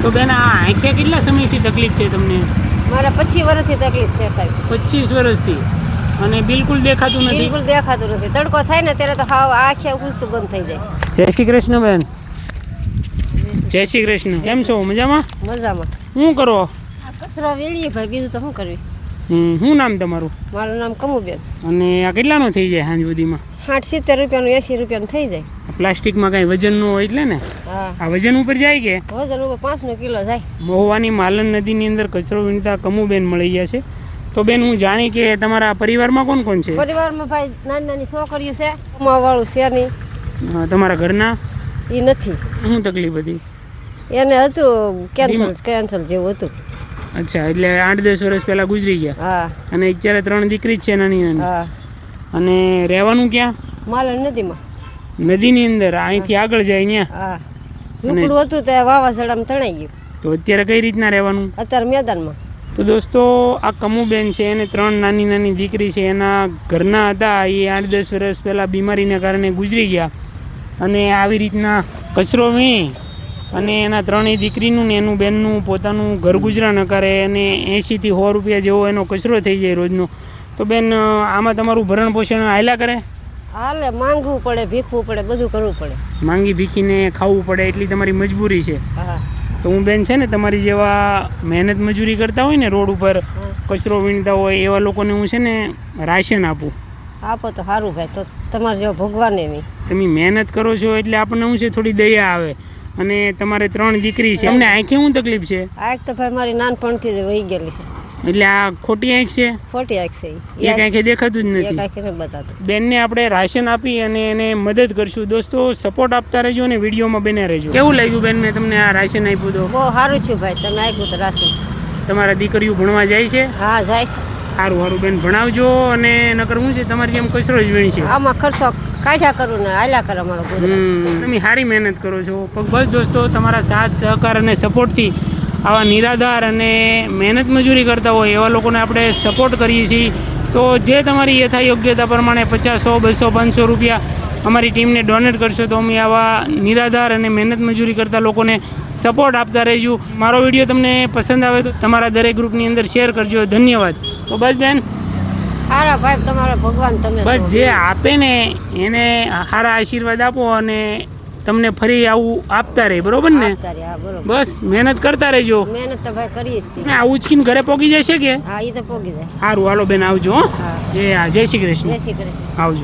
તો બેન આ આંખે કેટલા સમયથી તકલીફ છે તમને? મારે 25 વર્ષથી તકલીફ છે સાહેબ. 25 વર્ષથી. અને બિલકુલ દેખાતું નથી? બિલકુલ દેખાતું નથી. તડકો થાય ને ત્યારે તો હાવ આંખે ઉગતું બંધ થઈ જાય. જય શ્રી કૃષ્ણ બેન. જય શ્રી કૃષ્ણ. કેમ છો? મજામાં? મજામાં. શું કરો? કચરો વેળીએ ભાઈ, બીજું તો શું કરવી. શું નામ તમારું? મારું નામ કમુબેન. અને આ કેટલાનો થઈ જાય સાંજ સુધીમાં? 60-70 રૂપિયાનું 80 રૂપિયાનું થઈ જાય. પ્લાસ્ટિકમાં કાંઈ વજન ન હોય એટલે ને? હા, આ વજન ઉપર જાય કે? વજન ઉપર 5 કિલો જાય. મહુવાની માલન નદીની અંદર કચરો વીણતા કમુબેન મળી ગયા છે. તો બેન હું જાણી કે તમારા પરિવારમાં કોણ કોણ છે? પરિવારમાં ભાઈ નાની નાની છોકરીઓ છે, કમાવાળું છે નહીં. તમારા ઘરના? એ નથી. શું તકલીફ હતી એને? હતું કેન્સર જેવું હતું. અચ્છા, એટલે 8-10 વર્ષ પહેલા ગુજરી ગયા. હા. અને અત્યારે 3 દીકરી જ છે નાની નાની. હા. અને રહેવાનું ક્યાં? માલણ નદીમાં. નદીની અંદર અહીંથી આગળ જાય ત્યાં? હા. ઝૂંપડું હતું તે વાવાઝોડામાં તણાઈ ગયું. તો અત્યારે કઈ રીતના રહેવાનું? અત્યારે મેદાનમાં. તો દોસ્તો, આ કમુબેન છે એને 3 નાની નાની દીકરી છે. એના ઘરના હતા એ 8-10 વર્ષ પહેલાં બીમારીને કારણે ગુજરી ગયા. અને આવી રીતના કચરો વીણી અને એના 3 દીકરીનું ને એનું બેનનું પોતાનું ઘર ગુજરાન કરે અને 80 થી 100 રૂપિયા જેવો એનો કચરો થઈ જાય રોજનો. તો બેન, આમાં તમારું ભરણ પોષણ હાલ્યા કરે? હાલે. માંગવું પડે, ભીખવું પડે, બધું કરવું પડે. માંગી ભીખીને ખાવું પડે એટલી તમારી મજબૂરી છે. હા. તો હું બેન છે ને તમારી જેવા મહેનત મજૂરી કરતા હોય ને, રોડ ઉપર કચરો વીણતા હોય એવા લોકોને હું છે ને રાશન આપું. આપો તો સારું ભાઈ, તો તમારે જેવો ભગવાને નહીં. તમે મહેનત કરો છો એટલે આપણને શું છે થોડી દયા આવે. અને તમારે 3 દીકરી છે, એમને આંખે શું તકલીફ છે? આંખ તો ભાઈ મારી નાનપણથી જ વહી ગયેલી છે. એટલે આ ખોટી આંખ છે? ખોટી આંખ છે. એક આંખે દેખાતું જ એક નથી. આંખે નથી બતાતું. બેનને આપણે રાશન આપી અને એને મદદ કરશું. દોસ્તો, સપોર્ટ આપતા રહેજો અને વિડીયોમાં બને રહેજો. કેવું લાગ્યું બેન મેં તમને આ રાશન આપ્યું? તો બહુ સારું છું ભાઈ, તમે આપ્યું તો રાશન. તમારા દીકરીઓ ભણવા જાય છે? હા, જાય છે. સારું સારું બેન, ભણાવજો. અને નકર શું છે તમારી જેમ કચરો જ વીણ છે. આમાં ખર્ચો કાઢ્યા કરું ને હાલ્યા કરે અમારો ગુજરાન. તમે સારી મહેનત કરો છો. બસ દોસ્તો, તમારા સાથ સહકાર અને સપોર્ટથી આવા નિરાધાર અને મહેનત મજૂરી કરતા હોય એવા લોકોને આપણે સપોર્ટ કરીએ છીએ. તો જે તમારી યથા યોગ્યતા પ્રમાણે 50, 100, 200, 500 રૂપિયા અમારી ટીમને ડોનેટ કરશો તો અમે આવા નિરાધાર અને મહેનત મજૂરી કરતા લોકોને સપોર્ટ આપતા રહીશું. મારો વિડીયો તમને પસંદ આવે તો તમારા દરેક ગ્રુપની અંદર શેર કરજો. ધન્યવાદ. તો બસ બેન, સારા ભાઈ, તમારા ભગવાન તમે બસ જે આપે ને એને સારા આશીર્વાદ આપો અને તમને ફરી આવું આપતા રહે. બરોબર ને? બસ મહેનત કરતા રહેજો. મહેનત તો ભાઈ કરીએ છીએ. આ ઉચકીને ઘરે પોગી જશે કે? હા, એ તો પોગી જાય. સારું, હાલો બેન, આવજો. હા. જય શ્રી કૃષ્ણ. જય શ્રી કૃષ્ણ. આવજો.